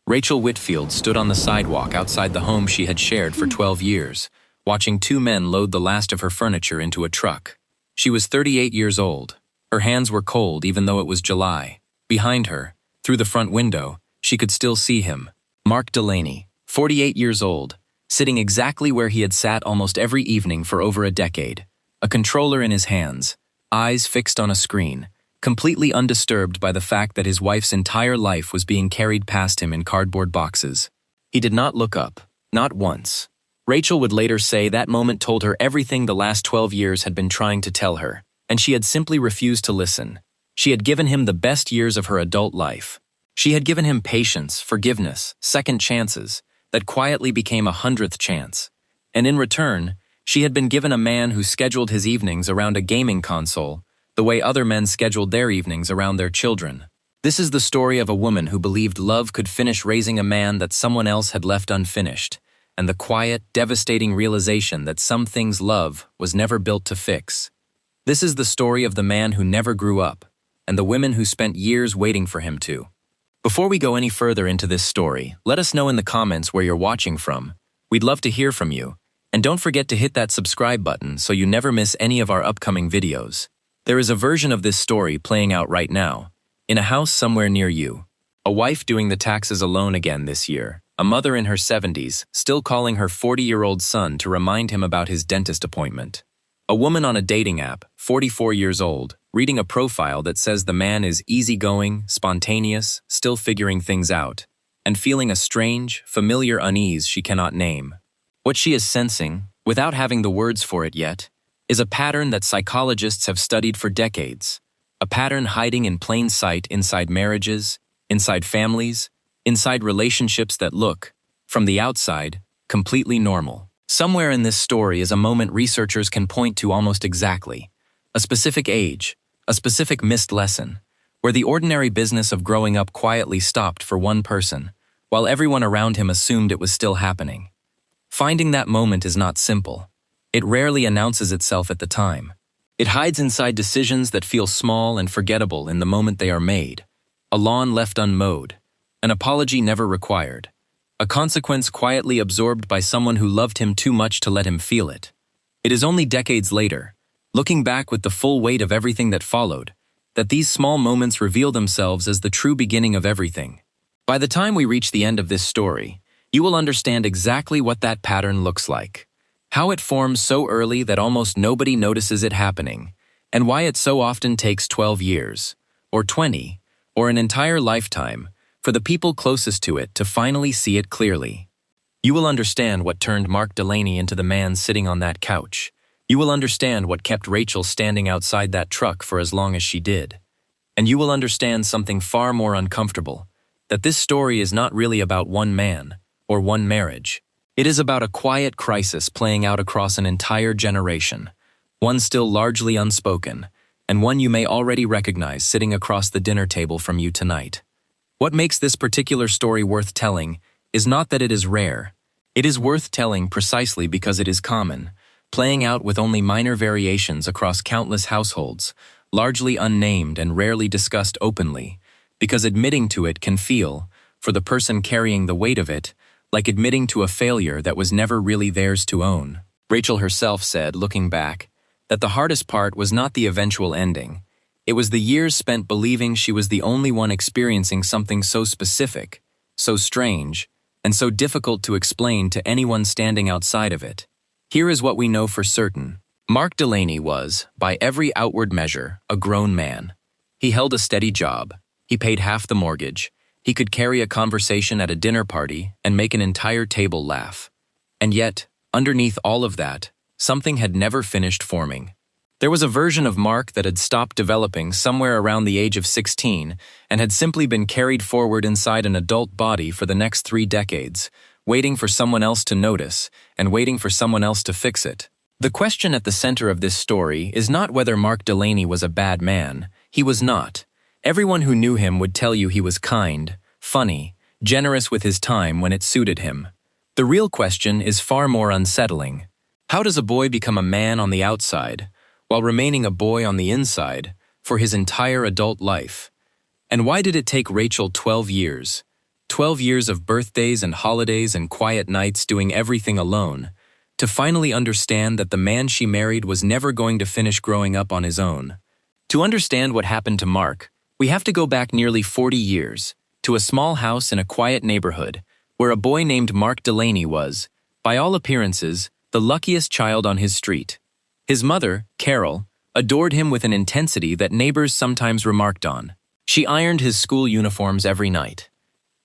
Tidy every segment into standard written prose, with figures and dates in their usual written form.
Rachel Whitfield stood on the sidewalk outside the home she had shared for 12 years, watching two men load the last of her furniture into a truck. She was 38 years old. Her hands were cold even though it was July. Behind her, through the front window, she could still see him. Mark Delaney, 48 years old, sitting exactly where he had sat almost every evening for over a decade. A controller in his hands, eyes fixed on a screen, completely undisturbed by the fact that his wife's entire life was being carried past him in cardboard boxes. He did not look up, not once. Rachel would later say that moment told her everything the last 12 years had been trying to tell her, and she had simply refused to listen. She had given him the best years of her adult life. She had given him patience, forgiveness, second chances, that quietly became a 100th chance. And in return, she had been given a man who scheduled his evenings around a gaming console, the way other men scheduled their evenings around their children. This is the story of a woman who believed love could finish raising a man that someone else had left unfinished, and the quiet, devastating realization that some things love was never built to fix. This is the story of the man who never grew up, and the women who spent years waiting for him to. Before we go any further into this story, let us know in the comments where you're watching from. We'd love to hear from you, and don't forget to hit that subscribe button so you never miss any of our upcoming videos. There is a version of this story playing out right now, in a house somewhere near you. A wife doing the taxes alone again this year, a mother in her 70s still calling her 40-year-old son to remind him about his dentist appointment. A woman on a dating app, 44 years old, reading a profile that says the man is easygoing, spontaneous, still figuring things out, and feeling a strange, familiar unease she cannot name. What she is sensing, without having the words for it yet, is a pattern that psychologists have studied for decades, a pattern hiding in plain sight inside marriages, inside families, inside relationships that look, from the outside, completely normal. Somewhere in this story is a moment researchers can point to almost exactly, a specific age, a specific missed lesson, where the ordinary business of growing up quietly stopped for one person, while everyone around him assumed it was still happening. Finding that moment is not simple. It rarely announces itself at the time. It hides inside decisions that feel small and forgettable in the moment they are made. A lawn left unmowed, an apology never required, a consequence quietly absorbed by someone who loved him too much to let him feel it. It is only decades later, looking back with the full weight of everything that followed, that these small moments reveal themselves as the true beginning of everything. By the time we reach the end of this story, you will understand exactly what that pattern looks like. How it forms so early that almost nobody notices it happening, and why it so often takes 12 years, or 20, or an entire lifetime, for the people closest to it to finally see it clearly. You will understand what turned Mark Delaney into the man sitting on that couch. You will understand what kept Rachel standing outside that truck for as long as she did. And you will understand something far more uncomfortable, that this story is not really about one man, or one marriage. It is about a quiet crisis playing out across an entire generation, one still largely unspoken, and one you may already recognize sitting across the dinner table from you tonight. What makes this particular story worth telling is not that it is rare. It is worth telling precisely because it is common, playing out with only minor variations across countless households, largely unnamed and rarely discussed openly, because admitting to it can feel, for the person carrying the weight of it, like admitting to a failure that was never really theirs to own. Rachel herself said, looking back, that the hardest part was not the eventual ending. It was the years spent believing she was the only one experiencing something so specific, so strange, and so difficult to explain to anyone standing outside of it. Here is what we know for certain. Mark Delaney was, by every outward measure, a grown man. He held a steady job. He paid half the mortgage. He could carry a conversation at a dinner party and make an entire table laugh. And yet, underneath all of that, something had never finished forming. There was a version of Mark that had stopped developing somewhere around the age of 16 and had simply been carried forward inside an adult body for the next 3 decades, waiting for someone else to notice and waiting for someone else to fix it. The question at the center of this story is not whether Mark Delaney was a bad man. He was not. Everyone who knew him would tell you he was kind, funny, generous with his time when it suited him. The real question is far more unsettling. How does a boy become a man on the outside, while remaining a boy on the inside, for his entire adult life? And why did it take Rachel 12 years? 12 years of birthdays and holidays and quiet nights doing everything alone, to finally understand that the man she married was never going to finish growing up on his own. To understand what happened to Mark, we have to go back nearly 40 years, to a small house in a quiet neighborhood, where a boy named Mark Delaney was, by all appearances, the luckiest child on his street. His mother, Carol, adored him with an intensity that neighbors sometimes remarked on. She ironed his school uniforms every night.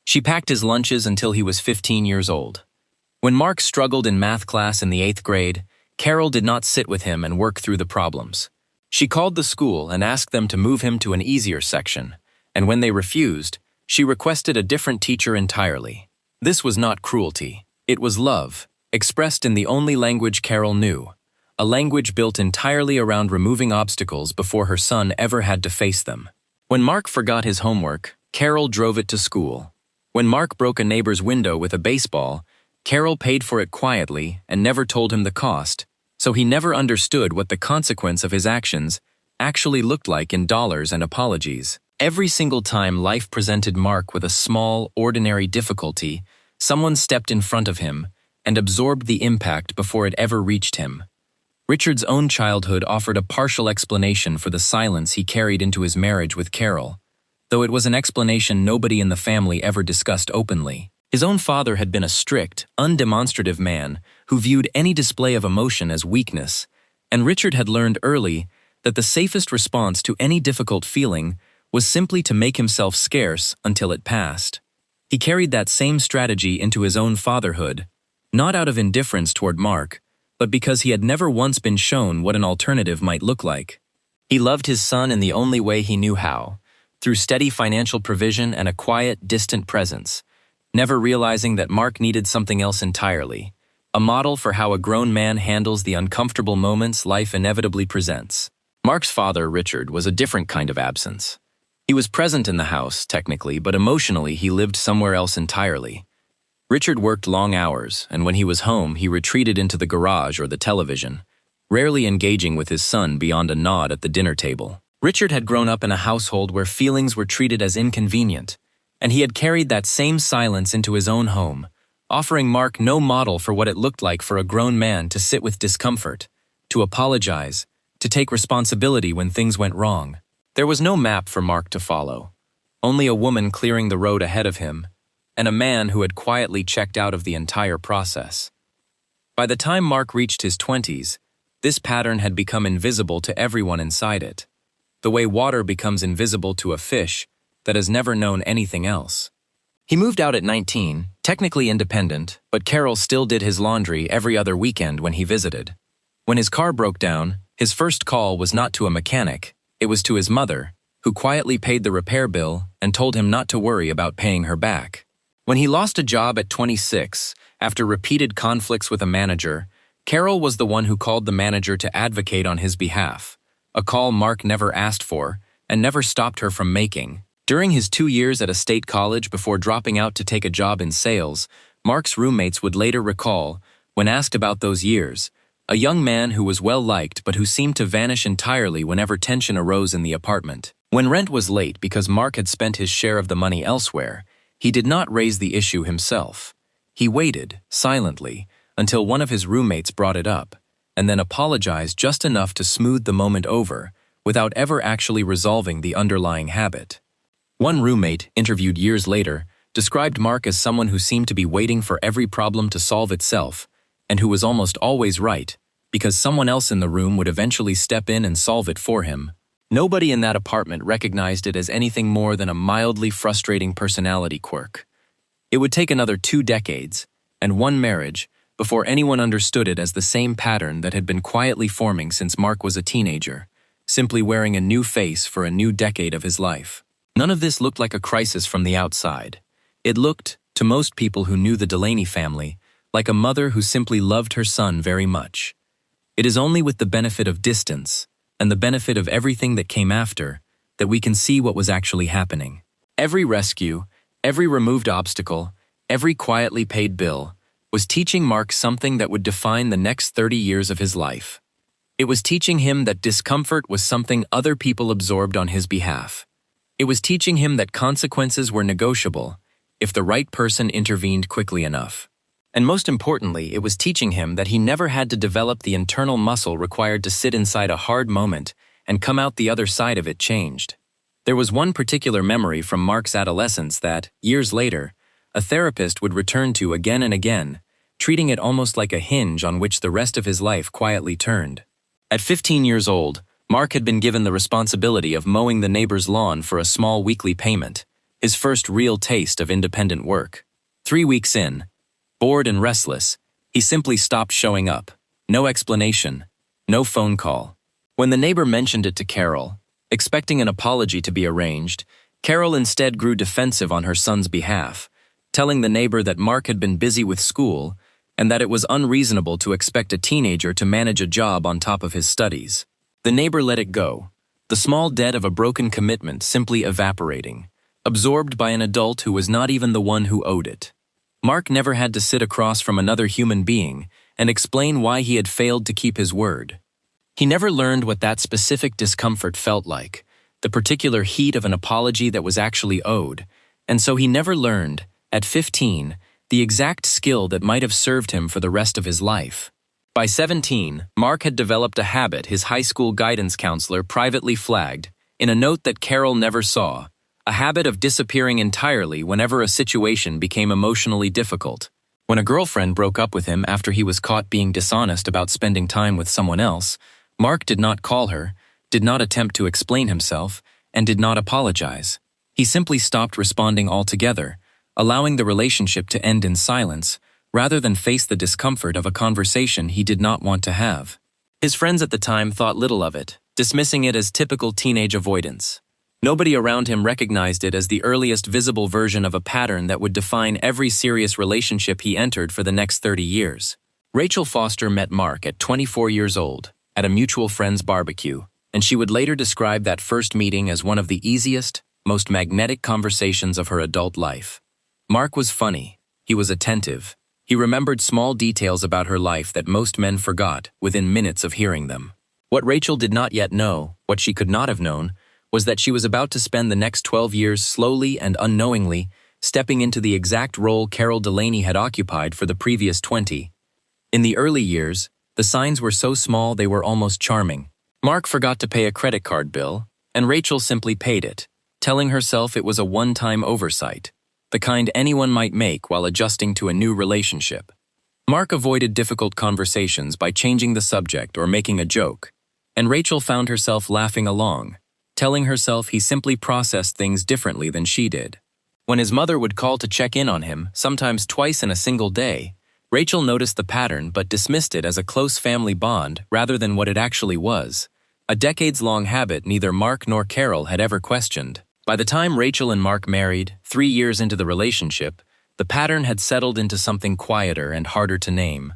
She packed his lunches until he was 15 years old. When Mark struggled in math class in the 8th grade, Carol did not sit with him and work through the problems. She called the school and asked them to move him to an easier section, and when they refused, she requested a different teacher entirely. This was not cruelty. It was love, expressed in the only language Carol knew, a language built entirely around removing obstacles before her son ever had to face them. When Mark forgot his homework, Carol drove it to school. When Mark broke a neighbor's window with a baseball, Carol paid for it quietly and never told him the cost, so he never understood what the consequence of his actions actually looked like in dollars and apologies. Every single time life presented Mark with a small, ordinary difficulty, someone stepped in front of him and absorbed the impact before it ever reached him. Richard's own childhood offered a partial explanation for the silence he carried into his marriage with Carol, though it was an explanation nobody in the family ever discussed openly. His own father had been a strict, undemonstrative man who viewed any display of emotion as weakness, and Richard had learned early that the safest response to any difficult feeling was simply to make himself scarce until it passed. He carried that same strategy into his own fatherhood, not out of indifference toward Mark, but because he had never once been shown what an alternative might look like. He loved his son in the only way he knew how, through steady financial provision and a quiet, distant presence, never realizing that Mark needed something else entirely, a model for how a grown man handles the uncomfortable moments life inevitably presents. Mark's father, Richard, was a different kind of absence. He was present in the house, technically, but emotionally he lived somewhere else entirely. Richard worked long hours, and when he was home, he retreated into the garage or the television, rarely engaging with his son beyond a nod at the dinner table. Richard had grown up in a household where feelings were treated as inconvenient, and he had carried that same silence into his own home, offering Mark no model for what it looked like for a grown man to sit with discomfort, to apologize, to take responsibility when things went wrong. There was no map for Mark to follow, only a woman clearing the road ahead of him, and a man who had quietly checked out of the entire process. By the time Mark reached his 20s, this pattern had become invisible to everyone inside it, the way water becomes invisible to a fish that has never known anything else. He moved out at 19, technically independent, but Carol still did his laundry every other weekend when he visited. When his car broke down, his first call was not to a mechanic, it was to his mother, who quietly paid the repair bill and told him not to worry about paying her back. When he lost a job at 26, after repeated conflicts with a manager, Carol was the one who called the manager to advocate on his behalf, a call Mark never asked for and never stopped her from making. During his 2 years at a state college before dropping out to take a job in sales, Mark's roommates would later recall, when asked about those years, a young man who was well-liked but who seemed to vanish entirely whenever tension arose in the apartment. When rent was late because Mark had spent his share of the money elsewhere, he did not raise the issue himself. He waited, silently, until one of his roommates brought it up, and then apologized just enough to smooth the moment over, without ever actually resolving the underlying habit. One roommate, interviewed years later, described Mark as someone who seemed to be waiting for every problem to solve itself, and who was almost always right, because someone else in the room would eventually step in and solve it for him. Nobody in that apartment recognized it as anything more than a mildly frustrating personality quirk. It would take another 2 decades, and 1 marriage, before anyone understood it as the same pattern that had been quietly forming since Mark was a teenager, simply wearing a new face for a new decade of his life. None of this looked like a crisis from the outside. It looked, to most people who knew the Delaney family, like a mother who simply loved her son very much. It is only with the benefit of distance, and the benefit of everything that came after, that we can see what was actually happening. Every rescue, every removed obstacle, every quietly paid bill, was teaching Mark something that would define the next 30 years of his life. It was teaching him that discomfort was something other people absorbed on his behalf. It was teaching him that consequences were negotiable. if the right person intervened quickly enough. And most importantly, it was teaching him that he never had to develop the internal muscle required to sit inside a hard moment and come out the other side of it changed. There was one particular memory from Mark's adolescence that, years later, a therapist would return to again and again, treating it almost like a hinge on which the rest of his life quietly turned. At 15 years old, Mark had been given the responsibility of mowing the neighbor's lawn for a small weekly payment, his first real taste of independent work. 3 weeks in, bored and restless, he simply stopped showing up. No explanation, no phone call. When the neighbor mentioned it to Carol, expecting an apology to be arranged, Carol instead grew defensive on her son's behalf, telling the neighbor that Mark had been busy with school and that it was unreasonable to expect a teenager to manage a job on top of his studies. The neighbor let it go, the small debt of a broken commitment simply evaporating, absorbed by an adult who was not even the one who owed it. Mark never had to sit across from another human being and explain why he had failed to keep his word. He never learned what that specific discomfort felt like, the particular heat of an apology that was actually owed, and so he never learned, at 15, the exact skill that might have served him for the rest of his life. By 17, Mark had developed a habit his high school guidance counselor privately flagged, in a note that Carol never saw, a habit of disappearing entirely whenever a situation became emotionally difficult. When a girlfriend broke up with him after he was caught being dishonest about spending time with someone else, Mark did not call her, did not attempt to explain himself, and did not apologize. He simply stopped responding altogether, allowing the relationship to end in silence, rather than face the discomfort of a conversation he did not want to have. His friends at the time thought little of it, dismissing it as typical teenage avoidance. Nobody around him recognized it as the earliest visible version of a pattern that would define every serious relationship he entered for the next 30 years. Rachel Foster met Mark at 24 years old, at a mutual friend's barbecue, and she would later describe that first meeting as one of the easiest, most magnetic conversations of her adult life. Mark was funny, he was attentive, he remembered small details about her life that most men forgot within minutes of hearing them. What Rachel did not yet know, what she could not have known, was that she was about to spend the next 12 years slowly and unknowingly stepping into the exact role Carol Delaney had occupied for the previous 20. In the early years, the signs were so small they were almost charming. Mark forgot to pay a credit card bill, and Rachel simply paid it, telling herself it was a one-time oversight, the kind anyone might make while adjusting to a new relationship. Mark avoided difficult conversations by changing the subject or making a joke, and Rachel found herself laughing along, telling herself he simply processed things differently than she did. When his mother would call to check in on him, sometimes twice in a single day, Rachel noticed the pattern but dismissed it as a close family bond rather than what it actually was, a decades-long habit neither Mark nor Carol had ever questioned. By the time Rachel and Mark married, 3 years into the relationship, the pattern had settled into something quieter and harder to name.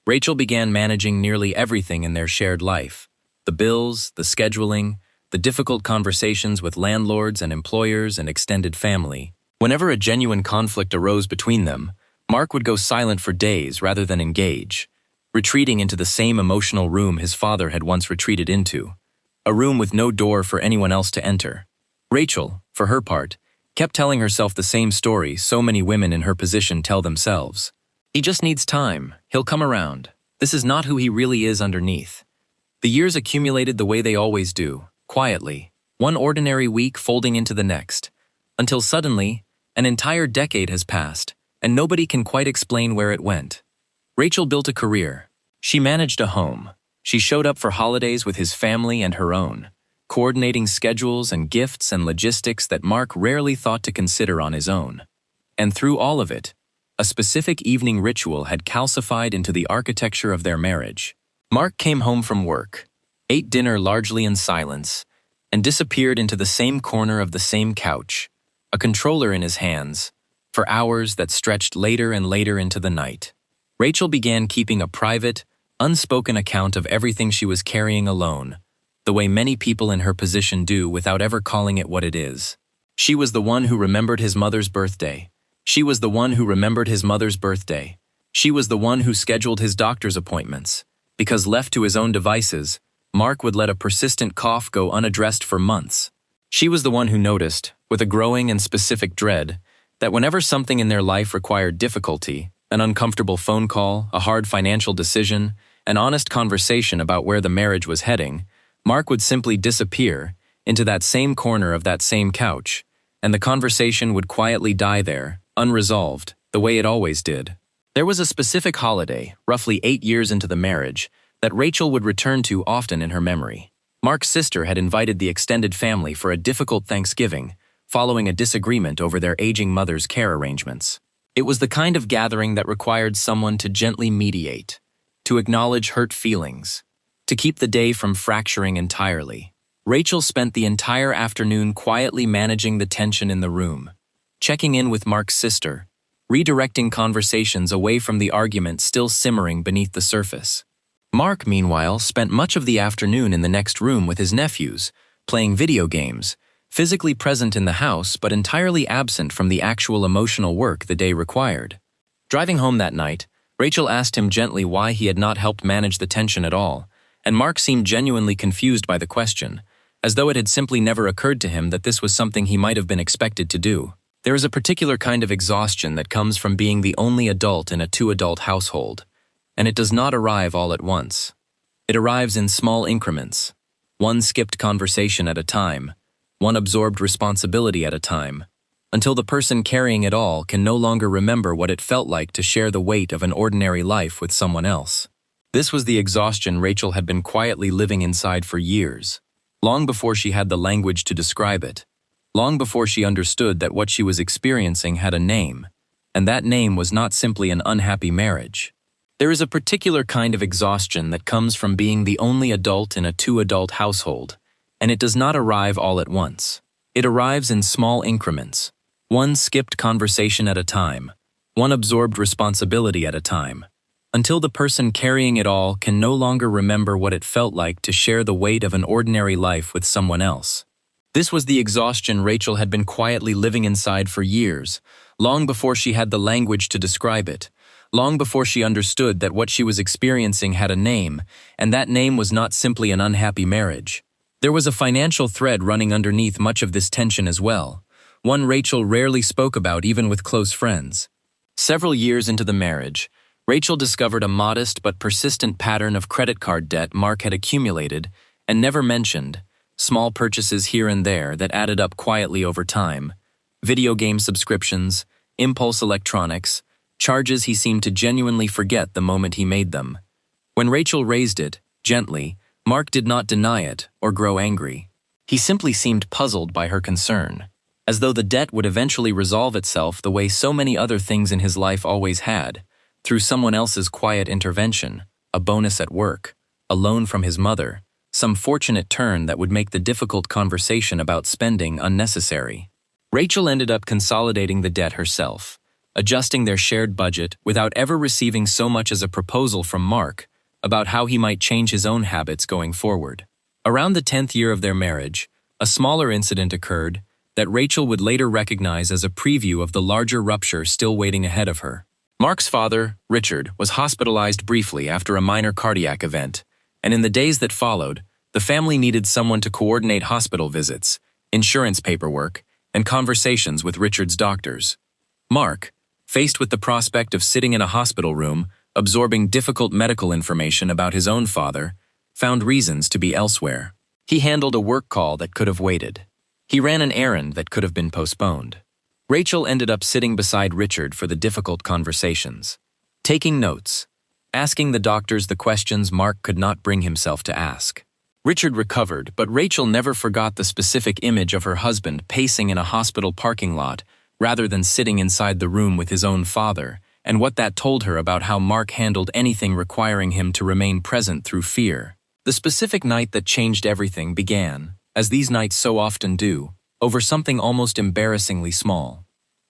Rachel began managing nearly everything in their shared life: the bills, the scheduling, the difficult conversations with landlords and employers and extended family. Whenever a genuine conflict arose between them, Mark would go silent for days rather than engage, retreating into the same emotional room his father had once retreated into, a room with no door for anyone else to enter. Rachel, for her part, kept telling herself the same story so many women in her position tell themselves. He just needs time, he'll come around. This is not who he really is underneath. The years accumulated the way they always do, quietly, one ordinary week folding into the next, until suddenly, an entire decade has passed, and nobody can quite explain where it went. Rachel built a career. She managed a home. She showed up for holidays with his family and her own, coordinating schedules and gifts and logistics that Mark rarely thought to consider on his own. And through all of it, a specific evening ritual had calcified into the architecture of their marriage. Mark came home from work, ate dinner largely in silence, and disappeared into the same corner of the same couch, a controller in his hands, for hours that stretched later and later into the night. Rachel began keeping a private, unspoken account of everything she was carrying alone, the way many people in her position do without ever calling it what it is. She was the one who remembered his mother's birthday. She was the one who remembered his mother's birthday. She was the one who scheduled his doctor's appointments, because left to his own devices, Mark would let a persistent cough go unaddressed for months. She was the one who noticed, with a growing and specific dread, that whenever something in their life required difficulty, an uncomfortable phone call, a hard financial decision, an honest conversation about where the marriage was heading, Mark would simply disappear into that same corner of that same couch, and the conversation would quietly die there, unresolved, the way it always did. There was a specific holiday, roughly 8 years into the marriage, that Rachel would return to often in her memory. Mark's sister had invited the extended family for a difficult Thanksgiving, following a disagreement over their aging mother's care arrangements. It was the kind of gathering that required someone to gently mediate, to acknowledge hurt feelings, to keep the day from fracturing entirely. Rachel spent the entire afternoon quietly managing the tension in the room, checking in with Mark's sister, redirecting conversations away from the argument still simmering beneath the surface. Mark, meanwhile, spent much of the afternoon in the next room with his nephews, playing video games, physically present in the house but entirely absent from the actual emotional work the day required. Driving home that night, Rachel asked him gently why he had not helped manage the tension at all, and Mark seemed genuinely confused by the question, as though it had simply never occurred to him that this was something he might have been expected to do. There is a particular kind of exhaustion that comes from being the only adult in a two-adult household, and it does not arrive all at once. It arrives in small increments, one skipped conversation at a time, one absorbed responsibility at a time, until the person carrying it all can no longer remember what it felt like to share the weight of an ordinary life with someone else. This was the exhaustion Rachel had been quietly living inside for years, long before she had the language to describe it, long before she understood that what she was experiencing had a name, and that name was not simply an unhappy marriage. There is a particular kind of exhaustion that comes from being the only adult in a two-adult household, and it does not arrive all at once. It arrives in small increments, one skipped conversation at a time, one absorbed responsibility at a time, until the person carrying it all can no longer remember what it felt like to share the weight of an ordinary life with someone else. This was the exhaustion Rachel had been quietly living inside for years, long before she had the language to describe it, long before she understood that what she was experiencing had a name, and that name was not simply an unhappy marriage. There was a financial thread running underneath much of this tension as well, one Rachel rarely spoke about even with close friends. Several years into the marriage, Rachel discovered a modest but persistent pattern of credit card debt Mark had accumulated and never mentioned, small purchases here and there that added up quietly over time, video game subscriptions, impulse electronics, charges he seemed to genuinely forget the moment he made them. When Rachel raised it, gently, Mark did not deny it or grow angry. He simply seemed puzzled by her concern, as though the debt would eventually resolve itself the way so many other things in his life always had, through someone else's quiet intervention, a bonus at work, a loan from his mother, some fortunate turn that would make the difficult conversation about spending unnecessary. Rachel ended up consolidating the debt herself, adjusting their shared budget without ever receiving so much as a proposal from Mark about how he might change his own habits going forward. Around the 10th year of their marriage, a smaller incident occurred that Rachel would later recognize as a preview of the larger rupture still waiting ahead of her. Mark's father, Richard, was hospitalized briefly after a minor cardiac event, and in the days that followed, the family needed someone to coordinate hospital visits, insurance paperwork, and conversations with Richard's doctors. Mark, faced with the prospect of sitting in a hospital room, absorbing difficult medical information about his own father, found reasons to be elsewhere. He handled a work call that could have waited. He ran an errand that could have been postponed. Rachel ended up sitting beside Richard for the difficult conversations, taking notes, asking the doctors the questions Mark could not bring himself to ask. Richard recovered, but Rachel never forgot the specific image of her husband pacing in a hospital parking lot rather than sitting inside the room with his own father, and what that told her about how Mark handled anything requiring him to remain present through fear. The specific night that changed everything began, as these nights so often do, over something almost embarrassingly small.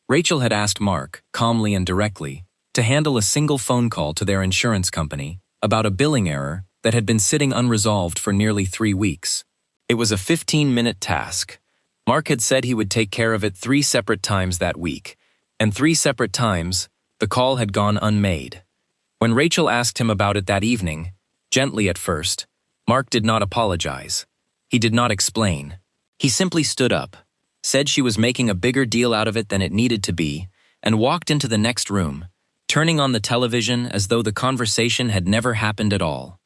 Rachel had asked Mark, calmly and directly, to handle a single phone call to their insurance company about a billing error that had been sitting unresolved for nearly 3 weeks. It was a 15-minute task. Mark had said he would take care of it 3 separate times that week, and 3 separate times, the call had gone unmade. When Rachel asked him about it that evening, gently at first, Mark did not apologize. He did not explain. He simply stood up, said she was making a bigger deal out of it than it needed to be, and walked into the next room, turning on the television as though the conversation had never happened at all.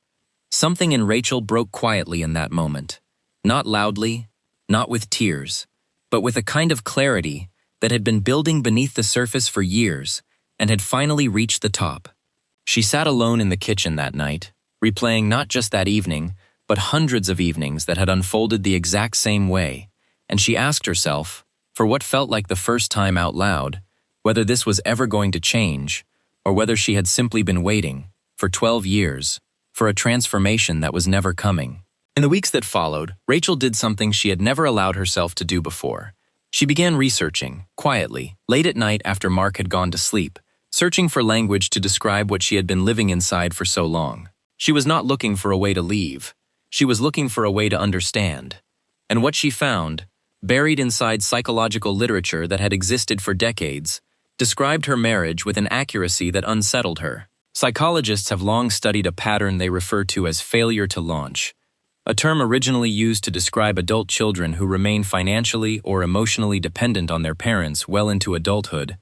Something in Rachel broke quietly in that moment. Not loudly, not with tears, but with a kind of clarity that had been building beneath the surface for years and had finally reached the top. She sat alone in the kitchen that night, replaying not just that evening, but hundreds of evenings that had unfolded the exact same way, and she asked herself, for what felt like the first time out loud, whether this was ever going to change, or whether she had simply been waiting, for 12 years, for a transformation that was never coming. In the weeks that followed, Rachel did something she had never allowed herself to do before. She began researching, quietly, late at night after Mark had gone to sleep, searching for language to describe what she had been living inside for so long. She was not looking for a way to leave. She was looking for a way to understand. And what she found, buried inside psychological literature that had existed for decades, described her marriage with an accuracy that unsettled her. Psychologists have long studied a pattern they refer to as failure to launch, a term originally used to describe adult children who remain financially or emotionally dependent on their parents well into adulthood,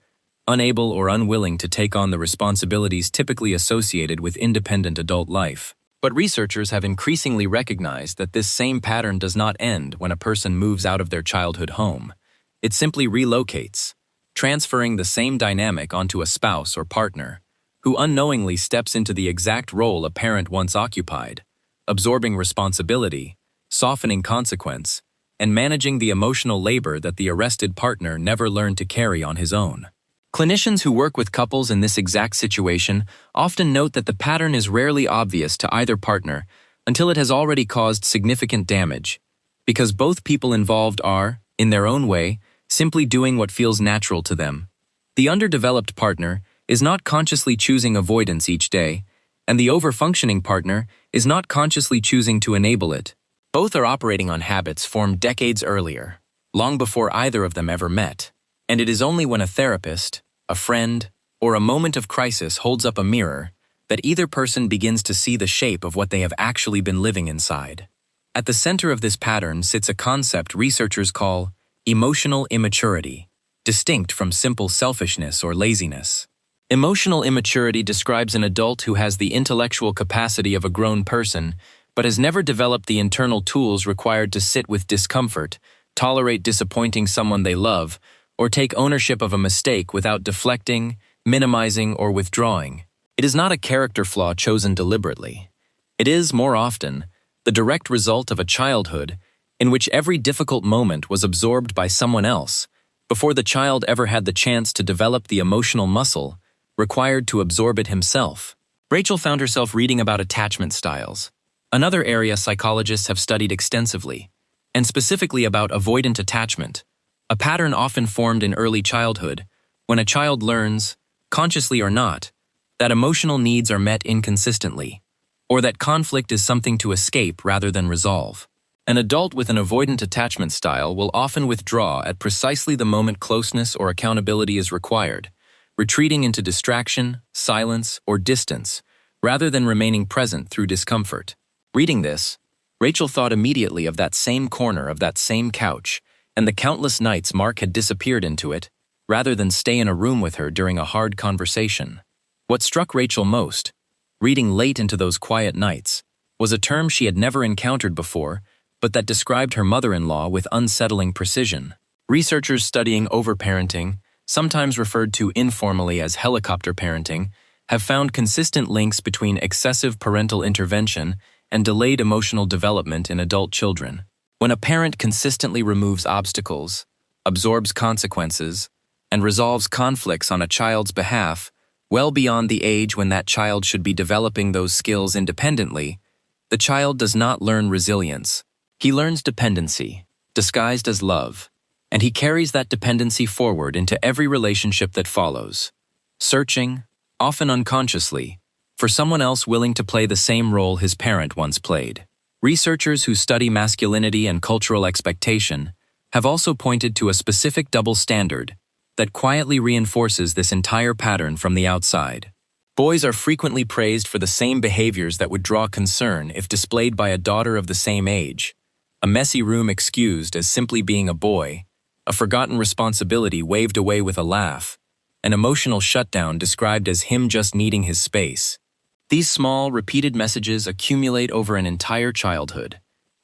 unable or unwilling to take on the responsibilities typically associated with independent adult life. But researchers have increasingly recognized that this same pattern does not end when a person moves out of their childhood home. It simply relocates, transferring the same dynamic onto a spouse or partner, who unknowingly steps into the exact role a parent once occupied, absorbing responsibility, softening consequence, and managing the emotional labor that the arrested partner never learned to carry on his own. Clinicians who work with couples in this exact situation often note that the pattern is rarely obvious to either partner until it has already caused significant damage, because both people involved are, in their own way, simply doing what feels natural to them. The underdeveloped partner is not consciously choosing avoidance each day, and the over-functioning partner is not consciously choosing to enable it. Both are operating on habits formed decades earlier, long before either of them ever met. And it is only when a therapist, a friend, or a moment of crisis holds up a mirror that either person begins to see the shape of what they have actually been living inside. At the center of this pattern sits a concept researchers call emotional immaturity, distinct from simple selfishness or laziness. Emotional immaturity describes an adult who has the intellectual capacity of a grown person, but has never developed the internal tools required to sit with discomfort, tolerate disappointing someone they love, or take ownership of a mistake without deflecting, minimizing, or withdrawing. It is not a character flaw chosen deliberately. It is, more often, the direct result of a childhood in which every difficult moment was absorbed by someone else before the child ever had the chance to develop the emotional muscle required to absorb it himself. Rachel found herself reading about attachment styles, another area psychologists have studied extensively, and specifically about avoidant attachment, a pattern often formed in early childhood when a child learns, consciously or not, that emotional needs are met inconsistently, or that conflict is something to escape rather than resolve. An adult with an avoidant attachment style will often withdraw at precisely the moment closeness or accountability is required, retreating into distraction, silence, or distance, rather than remaining present through discomfort. Reading this, Rachel thought immediately of that same corner of that same couch and the countless nights Mark had disappeared into it, rather than stay in a room with her during a hard conversation. What struck Rachel most, reading late into those quiet nights, was a term she had never encountered before, but that described her mother-in-law with unsettling precision. Researchers studying overparenting, sometimes referred to informally as helicopter parenting, have found consistent links between excessive parental intervention and delayed emotional development in adult children. When a parent consistently removes obstacles, absorbs consequences, and resolves conflicts on a child's behalf, well beyond the age when that child should be developing those skills independently, the child does not learn resilience. He learns dependency, disguised as love, and he carries that dependency forward into every relationship that follows, searching, often unconsciously, for someone else willing to play the same role his parent once played. Researchers who study masculinity and cultural expectation have also pointed to a specific double standard that quietly reinforces this entire pattern from the outside. Boys are frequently praised for the same behaviors that would draw concern if displayed by a daughter of the same age. A messy room excused as simply being a boy, a forgotten responsibility waved away with a laugh, an emotional shutdown described as him just needing his space. These small, repeated messages accumulate over an entire childhood,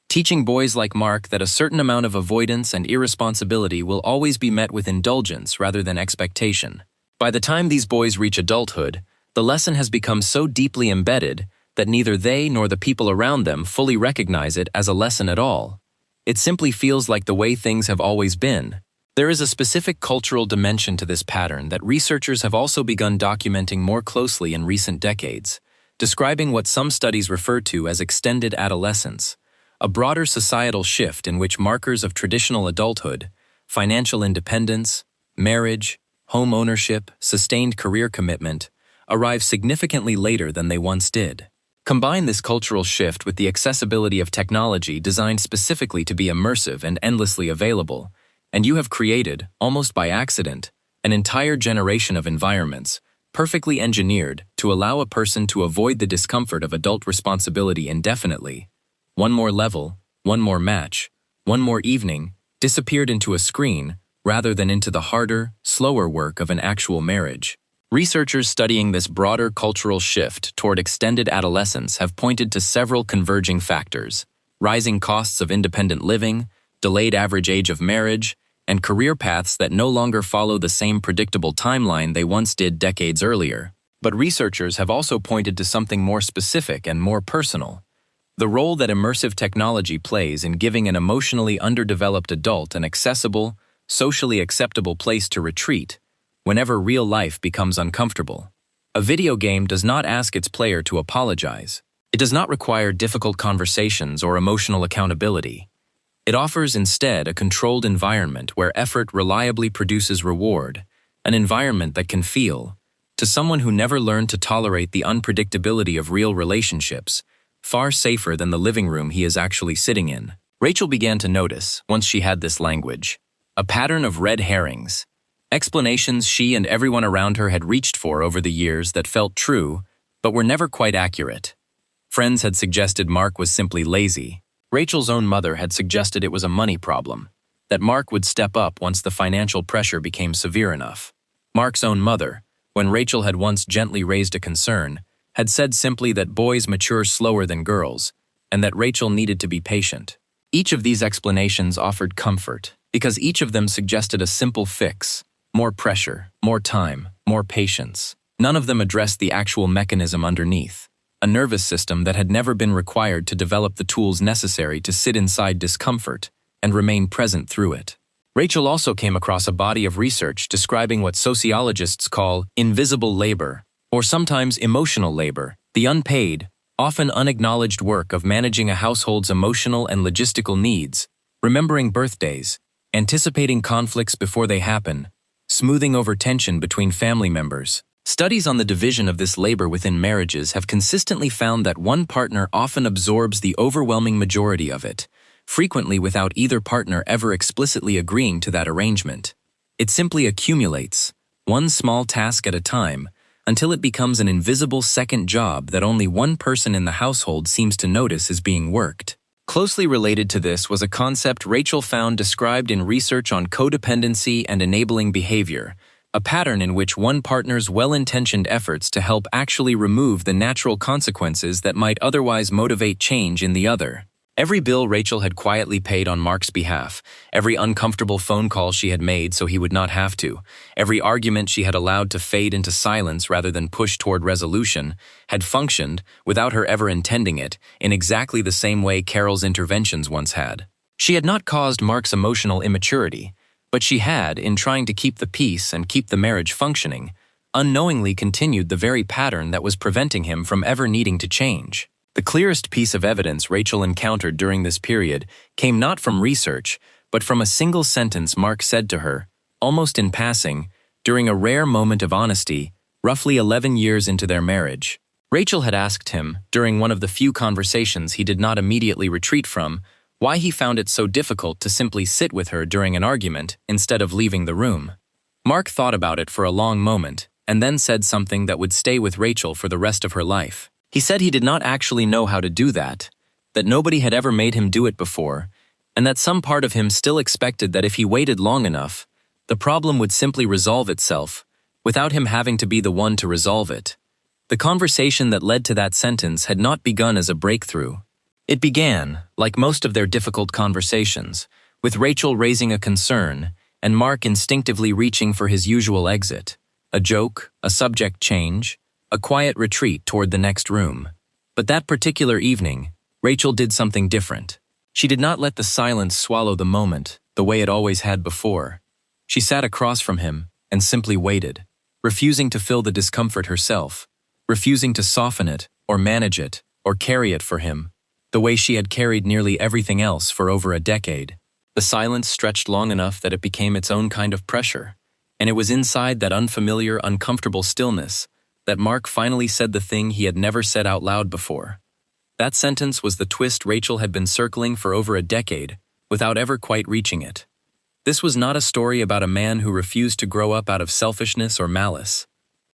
teaching boys like Mark that a certain amount of avoidance and irresponsibility will always be met with indulgence rather than expectation. By the time these boys reach adulthood, the lesson has become so deeply embedded that neither they nor the people around them fully recognize it as a lesson at all. It simply feels like the way things have always been. There is a specific cultural dimension to this pattern that researchers have also begun documenting more closely in recent decades, describing what some studies refer to as extended adolescence, a broader societal shift in which markers of traditional adulthood, financial independence, marriage, home ownership, sustained career commitment, arrive significantly later than they once did. Combine this cultural shift with the accessibility of technology designed specifically to be immersive and endlessly available, and you have created, almost by accident, an entire generation of environments, perfectly engineered to allow a person to avoid the discomfort of adult responsibility indefinitely. One more level, one more match, one more evening, disappeared into a screen rather than into the harder, slower work of an actual marriage. Researchers studying this broader cultural shift toward extended adolescence have pointed to several converging factors: rising costs of independent living, delayed average age of marriage, and career paths that no longer follow the same predictable timeline they once did decades earlier. But researchers have also pointed to something more specific and more personal: the role that immersive technology plays in giving an emotionally underdeveloped adult an accessible, socially acceptable place to retreat whenever real life becomes uncomfortable. A video game does not ask its player to apologize. It does not require difficult conversations or emotional accountability. It offers instead a controlled environment where effort reliably produces reward, an environment that can feel, to someone who never learned to tolerate the unpredictability of real relationships, far safer than the living room he is actually sitting in. Rachel began to notice, once she had this language, a pattern of red herrings, explanations she and everyone around her had reached for over the years that felt true, but were never quite accurate. Friends had suggested Mark was simply lazy. Rachel's own mother had suggested it was a money problem, that Mark would step up once the financial pressure became severe enough. Mark's own mother, when Rachel had once gently raised a concern, had said simply that boys mature slower than girls, and that Rachel needed to be patient. Each of these explanations offered comfort, because each of them suggested a simple fix: more pressure, more time, more patience. None of them addressed the actual mechanism underneath, a nervous system that had never been required to develop the tools necessary to sit inside discomfort and remain present through it. Rachel also came across a body of research describing what sociologists call invisible labor, or sometimes emotional labor, the unpaid, often unacknowledged work of managing a household's emotional and logistical needs, remembering birthdays, anticipating conflicts before they happen, smoothing over tension between family members. Studies on the division of this labor within marriages have consistently found that one partner often absorbs the overwhelming majority of it, frequently without either partner ever explicitly agreeing to that arrangement. It simply accumulates, one small task at a time, until it becomes an invisible second job that only one person in the household seems to notice is being worked. Closely related to this was a concept Rachel found described in research on codependency and enabling behavior, a pattern in which one partner's well-intentioned efforts to help actually remove the natural consequences that might otherwise motivate change in the other. Every bill Rachel had quietly paid on Mark's behalf, every uncomfortable phone call she had made so he would not have to, every argument she had allowed to fade into silence rather than push toward resolution, had functioned, without her ever intending it, in exactly the same way Carol's interventions once had. She had not caused Mark's emotional immaturity, but she had, in trying to keep the peace and keep the marriage functioning, unknowingly continued the very pattern that was preventing him from ever needing to change. The clearest piece of evidence Rachel encountered during this period came not from research, but from a single sentence Mark said to her, almost in passing, during a rare moment of honesty, roughly 11 years into their marriage. Rachel had asked him, during one of the few conversations he did not immediately retreat from, why he found it so difficult to simply sit with her during an argument instead of leaving the room. Mark thought about it for a long moment, and then said something that would stay with Rachel for the rest of her life. He said he did not actually know how to do that nobody had ever made him do it before, and that some part of him still expected that if he waited long enough, the problem would simply resolve itself, without him having to be the one to resolve it. The conversation that led to that sentence had not begun as a breakthrough. It began, like most of their difficult conversations, with Rachel raising a concern and Mark instinctively reaching for his usual exit. A joke, a subject change, a quiet retreat toward the next room. But that particular evening, Rachel did something different. She did not let the silence swallow the moment, the way it always had before. She sat across from him and simply waited, refusing to fill the discomfort herself, refusing to soften it, or manage it, or carry it for him, the way she had carried nearly everything else for over a decade. The silence stretched long enough that it became its own kind of pressure, and it was inside that unfamiliar, uncomfortable stillness that Mark finally said the thing he had never said out loud before. That sentence was the twist Rachel had been circling for over a decade, without ever quite reaching it. This was not a story about a man who refused to grow up out of selfishness or malice.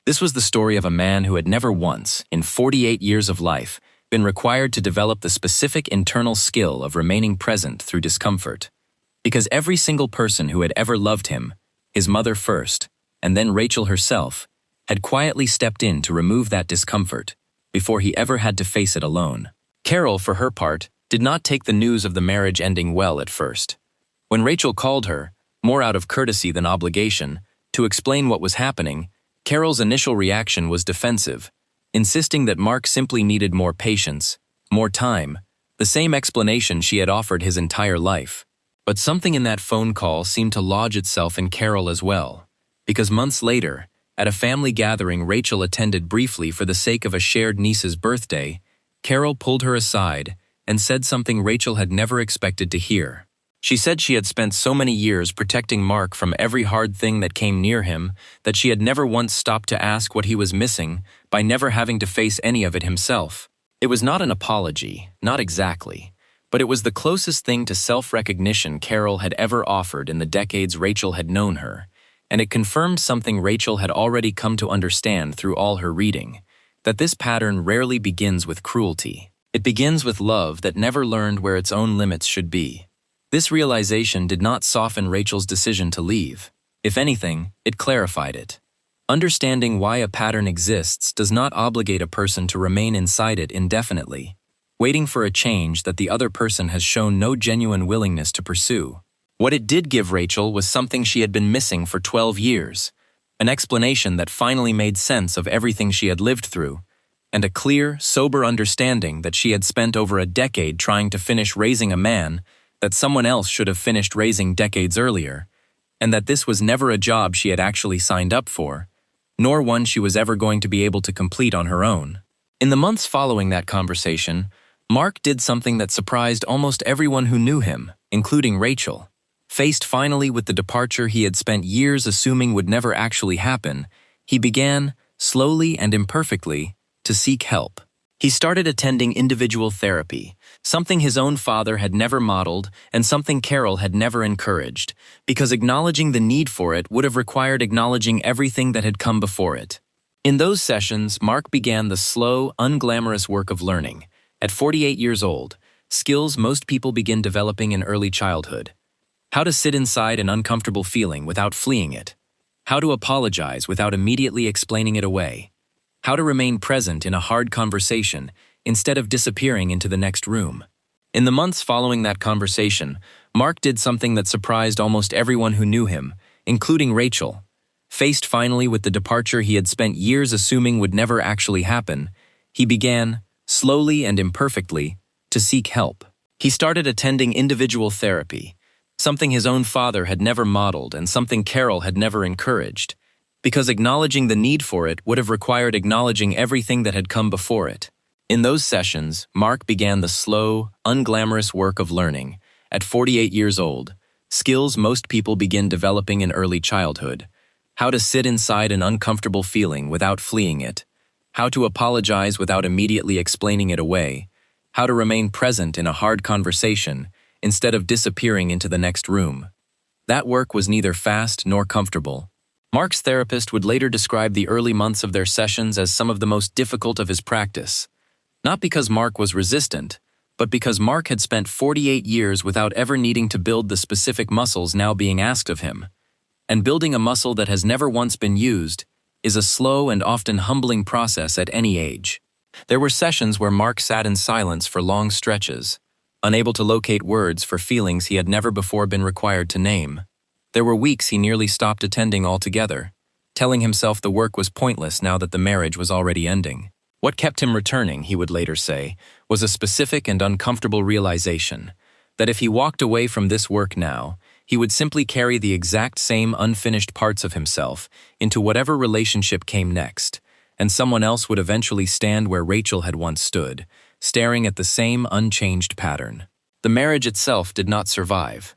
This was the story of a man who had never once, in 48 years of life, been required to develop the specific internal skill of remaining present through discomfort. Because every single person who had ever loved him, his mother first, and then Rachel herself, had quietly stepped in to remove that discomfort before he ever had to face it alone. Carol, for her part, did not take the news of the marriage ending well at first. When Rachel called her, more out of courtesy than obligation, to explain what was happening, Carol's initial reaction was defensive, insisting that Mark simply needed more patience, more time, the same explanation she had offered his entire life. But something in that phone call seemed to lodge itself in Carol as well, because months later, at a family gathering Rachel attended briefly for the sake of a shared niece's birthday, Carol pulled her aside and said something Rachel had never expected to hear. She said she had spent so many years protecting Mark from every hard thing that came near him that she had never once stopped to ask what he was missing by never having to face any of it himself. It was not an apology, not exactly, but it was the closest thing to self-recognition Carol had ever offered in the decades Rachel had known her, and it confirmed something Rachel had already come to understand through all her reading, that this pattern rarely begins with cruelty. It begins with love that never learned where its own limits should be. This realization did not soften Rachel's decision to leave. If anything, it clarified it. Understanding why a pattern exists does not obligate a person to remain inside it indefinitely, waiting for a change that the other person has shown no genuine willingness to pursue. What it did give Rachel was something she had been missing for 12 years, an explanation that finally made sense of everything she had lived through, and a clear, sober understanding that she had spent over a decade trying to finish raising a man that someone else should have finished raising decades earlier, and that this was never a job she had actually signed up for, nor one she was ever going to be able to complete on her own. In the months following that conversation, Mark did something that surprised almost everyone who knew him, including Rachel. Faced finally with the departure he had spent years assuming would never actually happen, he began, slowly and imperfectly, to seek help. He started attending individual therapy, something his own father had never modeled and something Carol had never encouraged, because acknowledging the need for it would have required acknowledging everything that had come before it. In those sessions, Mark began the slow, unglamorous work of learning. At 48 years old, skills most people begin developing in early childhood. How to sit inside an uncomfortable feeling without fleeing it. How to apologize without immediately explaining it away. How to remain present in a hard conversation instead of disappearing into the next room. In the months following that conversation, Mark did something that surprised almost everyone who knew him, including Rachel. Faced finally with the departure he had spent years assuming would never actually happen, he began, slowly and imperfectly, to seek help. He started attending individual therapy, something his own father had never modeled and something Carol had never encouraged, because acknowledging the need for it would have required acknowledging everything that had come before it. In those sessions, Mark began the slow, unglamorous work of learning. At 48 years old, skills most people begin developing in early childhood. How to sit inside an uncomfortable feeling without fleeing it. How to apologize without immediately explaining it away. How to remain present in a hard conversation instead of disappearing into the next room. That work was neither fast nor comfortable. Mark's therapist would later describe the early months of their sessions as some of the most difficult of his practice. Not because Mark was resistant, but because Mark had spent 48 years without ever needing to build the specific muscles now being asked of him. And building a muscle that has never once been used is a slow and often humbling process at any age. There were sessions where Mark sat in silence for long stretches, unable to locate words for feelings he had never before been required to name. There were weeks he nearly stopped attending altogether, telling himself the work was pointless now that the marriage was already ending. What kept him returning, he would later say, was a specific and uncomfortable realization that if he walked away from this work now, he would simply carry the exact same unfinished parts of himself into whatever relationship came next, and someone else would eventually stand where Rachel had once stood, staring at the same unchanged pattern. The marriage itself did not survive.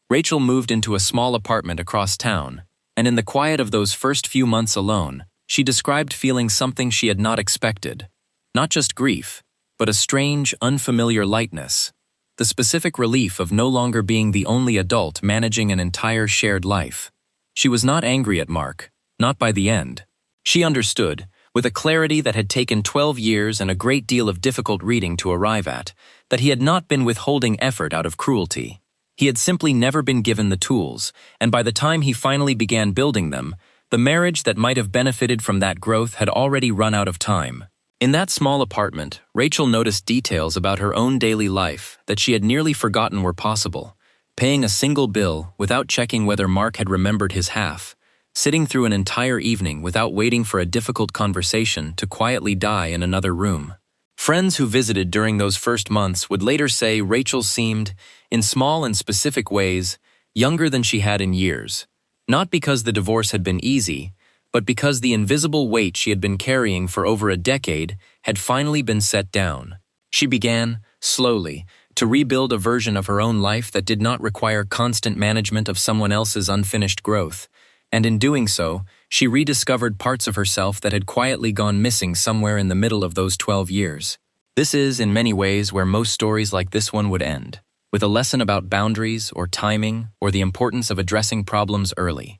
Rachel moved into a small apartment across town, and in the quiet of those first few months alone, she described feeling something she had not expected. Not just grief, but a strange, unfamiliar lightness. The specific relief of no longer being the only adult managing an entire shared life. She was not angry at Mark, not by the end. She understood, with a clarity that had taken 12 years and a great deal of difficult reading to arrive at, that he had not been withholding effort out of cruelty. He had simply never been given the tools, and by the time he finally began building them, the marriage that might have benefited from that growth had already run out of time. In that small apartment, Rachel noticed details about her own daily life that she had nearly forgotten were possible. Paying a single bill without checking whether Mark had remembered his half. Sitting through an entire evening without waiting for a difficult conversation to quietly die in another room. Friends who visited during those first months would later say Rachel seemed, in small and specific ways, younger than she had in years. Not because the divorce had been easy, but because the invisible weight she had been carrying for over a decade had finally been set down. She began, slowly, to rebuild a version of her own life that did not require constant management of someone else's unfinished growth, and in doing so, she rediscovered parts of herself that had quietly gone missing somewhere in the middle of those 12 years. This is, in many ways, where most stories like this one would end, with a lesson about boundaries or timing or the importance of addressing problems early.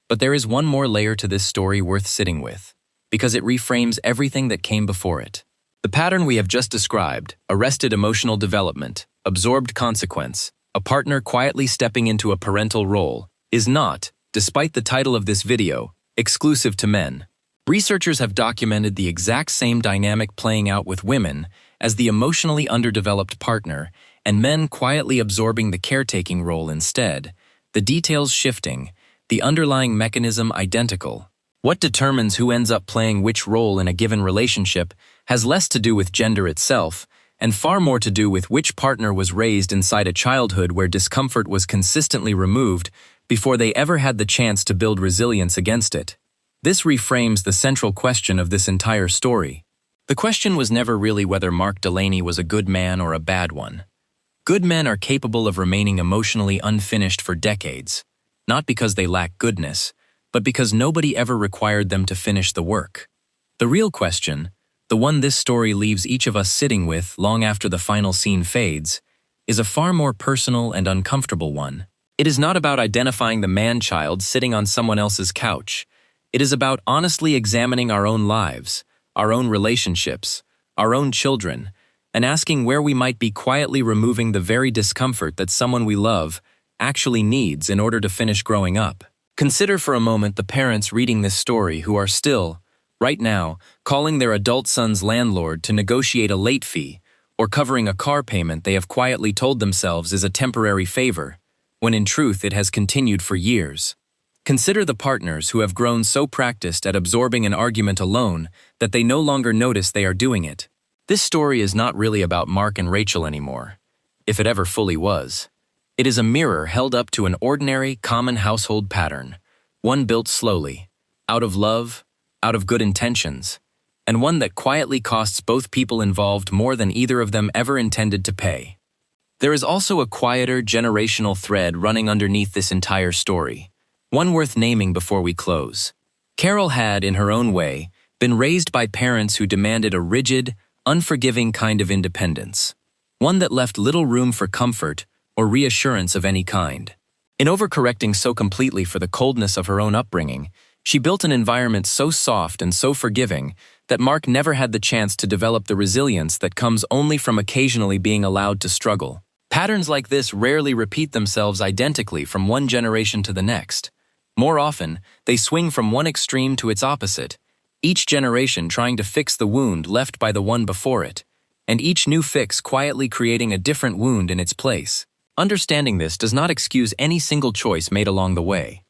But there is one more layer to this story worth sitting with, because it reframes everything that came before it. The pattern we have just described, arrested emotional development, absorbed consequence, a partner quietly stepping into a parental role, is not, despite the title of this video, exclusive to men. Researchers have documented the exact same dynamic playing out with women as the emotionally underdeveloped partner and men quietly absorbing the caretaking role instead, the details shifting, the underlying mechanism identical. What determines who ends up playing which role in a given relationship has less to do with gender itself and far more to do with which partner was raised inside a childhood where discomfort was consistently removed before they ever had the chance to build resilience against it. This reframes the central question of this entire story. The question was never really whether Mark Delaney was a good man or a bad one. Good men are capable of remaining emotionally unfinished for decades, not because they lack goodness, but because nobody ever required them to finish the work. The real question, the one this story leaves each of us sitting with long after the final scene fades, is a far more personal and uncomfortable one. It is not about identifying the man-child sitting on someone else's couch. It is about honestly examining our own lives, our own relationships, our own children, and asking where we might be quietly removing the very discomfort that someone we love actually needs in order to finish growing up. Consider for a moment the parents reading this story who are still, right now, calling their adult son's landlord to negotiate a late fee or covering a car payment they have quietly told themselves is a temporary favor, when in truth it has continued for years. Consider the partners who have grown so practiced at absorbing an argument alone that they no longer notice they are doing it. This story is not really about Mark and Rachel anymore, if it ever fully was. It is a mirror held up to an ordinary, common household pattern, one built slowly, out of love, out of good intentions, and one that quietly costs both people involved more than either of them ever intended to pay. There is also a quieter, generational thread running underneath this entire story, one worth naming before we close. Carol had, in her own way, been raised by parents who demanded a rigid, unforgiving kind of independence, one that left little room for comfort or reassurance of any kind. In overcorrecting so completely for the coldness of her own upbringing, she built an environment so soft and so forgiving that Mark never had the chance to develop the resilience that comes only from occasionally being allowed to struggle. Patterns like this rarely repeat themselves identically from one generation to the next. More often, they swing from one extreme to its opposite, each generation trying to fix the wound left by the one before it, and each new fix quietly creating a different wound in its place. Understanding this does not excuse any single choice made along the way.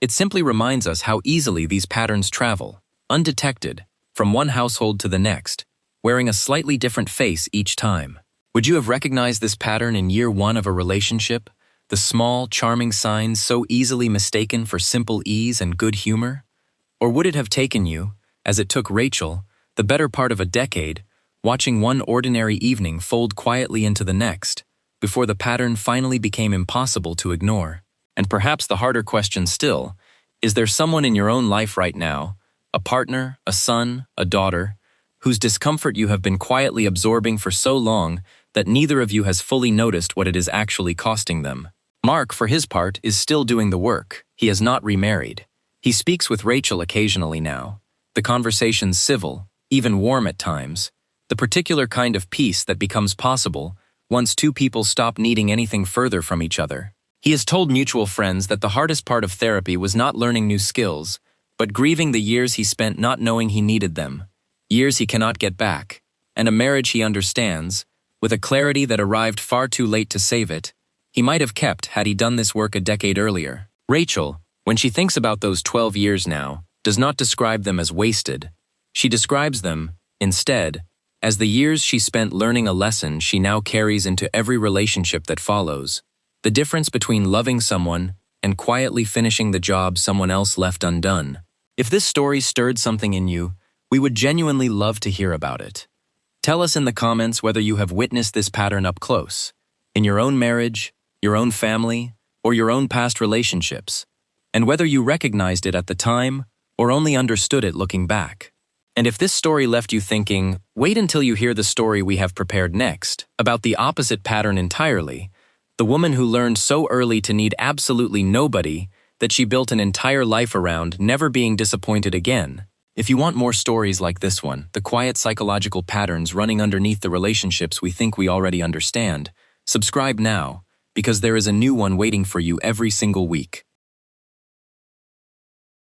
It simply reminds us how easily these patterns travel, undetected, from one household to the next, wearing a slightly different face each time. Would you have recognized this pattern in year one of a relationship? The small, charming signs so easily mistaken for simple ease and good humor? Or would it have taken you, as it took Rachel, the better part of a decade, watching one ordinary evening fold quietly into the next, before the pattern finally became impossible to ignore? And perhaps the harder question still, is there someone in your own life right now, a partner, a son, a daughter, whose discomfort you have been quietly absorbing for so long that neither of you has fully noticed what it is actually costing them? Mark, for his part, is still doing the work. He has not remarried. He speaks with Rachel occasionally now. The conversation's civil, even warm at times, the particular kind of peace that becomes possible once two people stop needing anything further from each other. He has told mutual friends that the hardest part of therapy was not learning new skills, but grieving the years he spent not knowing he needed them, years he cannot get back, and a marriage he understands, with a clarity that arrived far too late to save it, he might have kept had he done this work a decade earlier. Rachel, when she thinks about those 12 years now, does not describe them as wasted. She describes them, instead, as the years she spent learning a lesson she now carries into every relationship that follows. The difference between loving someone and quietly finishing the job someone else left undone. If this story stirred something in you, we would genuinely love to hear about it. Tell us in the comments whether you have witnessed this pattern up close, in your own marriage, your own family, or your own past relationships, and whether you recognized it at the time or only understood it looking back. And if this story left you thinking, wait until you hear the story we have prepared next, about the opposite pattern entirely, the woman who learned so early to need absolutely nobody that she built an entire life around never being disappointed again. If you want more stories like this one, the quiet psychological patterns running underneath the relationships we think we already understand, subscribe now, because there is a new one waiting for you every single week.